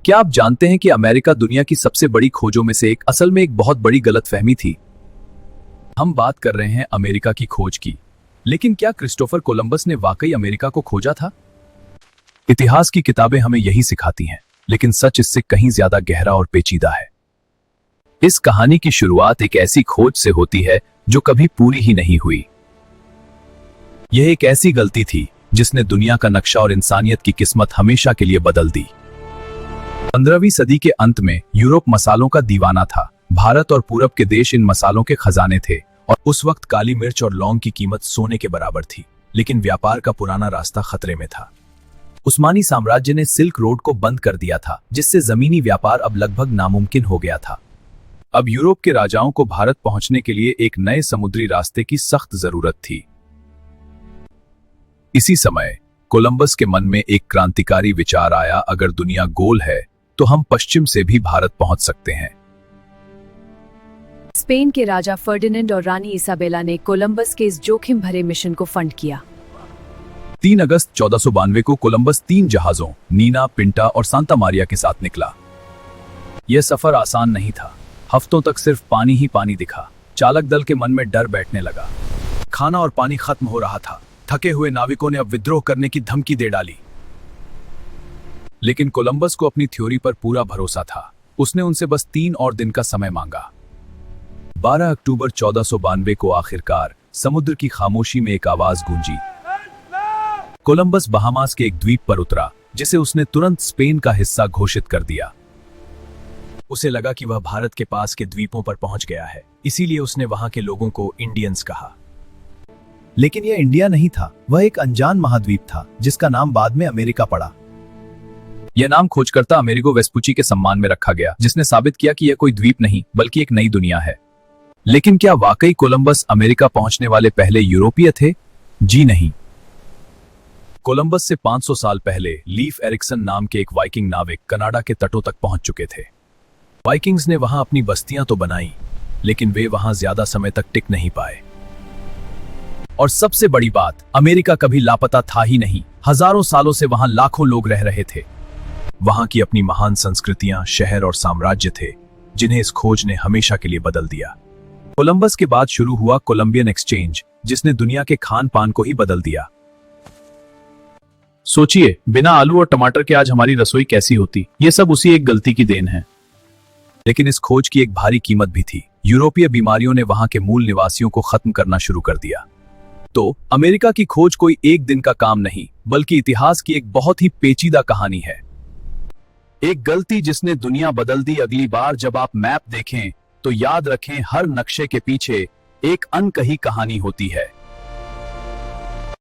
क्या आप जानते हैं कि अमेरिका दुनिया की सबसे बड़ी खोजों में से एक असल में एक बहुत बड़ी गलतफहमी थी। हम बात कर रहे हैं अमेरिका की खोज की, लेकिन क्या क्रिस्टोफर कोलंबस ने वाकई अमेरिका को खोजा था? इतिहास की किताबें हमें यही सिखाती हैं, लेकिन सच इससे कहीं ज्यादा गहरा और पेचीदा है। इस कहानी की शुरुआत एक ऐसी खोज से होती है जो कभी पूरी ही नहीं हुई। यह एक ऐसी गलती थी जिसने दुनिया का नक्शा और इंसानियत की किस्मत हमेशा के लिए बदल दी। 15वीं सदी के अंत में यूरोप मसालों का दीवाना था। भारत और पूरब के देश इन मसालों के खजाने थे और उस वक्त काली मिर्च और लौंग की कीमत सोने के बराबर थी। लेकिन व्यापार का पुराना रास्ता खतरे में था। उस्मानी साम्राज्य ने सिल्क रोड को बंद कर दिया था, जिससे जमीनी व्यापार अब लगभग नामुमकिन हो गया था। अब यूरोप के राजाओं को भारत पहुंचने के लिए एक नए समुद्री रास्ते की सख्त जरूरत थी। इसी समय कोलंबस के मन में एक क्रांतिकारी विचार आया, अगर दुनिया गोल है तो हम पश्चिम से भी भारत पहुंच सकते हैं। स्पेन के राजा फर्डिनेंड और रानी इसाबेला ने कोलंबस के इस जोखिम भरे मिशन को फंड किया। 3 अगस्त 1492 को कोलंबस 3 जहाजों नीना, पिंटा और सांता मारिया के साथ निकला। यह सफर आसान नहीं था। हफ्तों तक सिर्फ पानी ही पानी दिखा। चालक दल के मन में डर बैठने लगा। खाना और पानी खत्म हो रहा था। थके हुए नाविकों ने अब विद्रोह करने की धमकी दे डाली। लेकिन कोलंबस को अपनी थ्योरी पर पूरा भरोसा था। उसने उनसे बस 3 और दिन का समय मांगा। 12 अक्टूबर 1492 को आखिरकार समुद्र की खामोशी में एक आवाज गूंजी। कोलंबस बहामास के एक द्वीप पर उतरा, जिसे उसने तुरंत स्पेन का हिस्सा घोषित कर दिया। उसे लगा कि वह भारत के पास के द्वीपों पर पहुंच गया है, इसीलिए उसने वहां के लोगों को इंडियंस कहा। लेकिन यह इंडिया नहीं था, वह एक अनजान महाद्वीप था जिसका नाम बाद में अमेरिका पड़ा। यह नाम खोजकर्ता अमेरिगो वेस्पुची के सम्मान में रखा गया, जिसने साबित किया कि यह कोई द्वीप नहीं बल्कि एक नई दुनिया है। लेकिन क्या वाकई कोलंबस अमेरिका पहुंचने वाले पहले यूरोपीय थे? जी नहीं। कोलंबस से 500 साल पहले लीफ एरिक्सन नाम के एक वाइकिंग नाविक कनाडा के तटों तक पहुंच चुके थे। वाइकिंग्स ने वहां अपनी बस्तियां तो बनाई, लेकिन वे वहां ज्यादा समय तक टिक नहीं पाए। और सबसे बड़ी बात, अमेरिका कभी लापता था ही नहीं। हजारों सालों से वहां लाखों लोग रह रहे थे। वहां की अपनी महान संस्कृतियां, शहर और साम्राज्य थे, जिन्हें इस खोज ने हमेशा के लिए बदल दिया। कोलंबस के बाद शुरू हुआ कोलंबियन एक्सचेंज, जिसने दुनिया के खान पान को ही बदल दिया। सोचिए, बिना आलू और टमाटर के आज हमारी रसोई कैसी होती? ये सब उसी एक गलती की देन है। लेकिन इस खोज की एक भारी कीमत भी थी। यूरोपीय बीमारियों ने वहां के मूल निवासियों को खत्म करना शुरू कर दिया। तो अमेरिका की खोज कोई एक दिन का काम नहीं, बल्कि इतिहास की एक बहुत ही पेचीदा कहानी है। एक गलती जिसने दुनिया बदल दी। अगली बार जब आप मैप देखें तो याद रखें, हर नक्शे के पीछे एक अनकही कहानी होती है।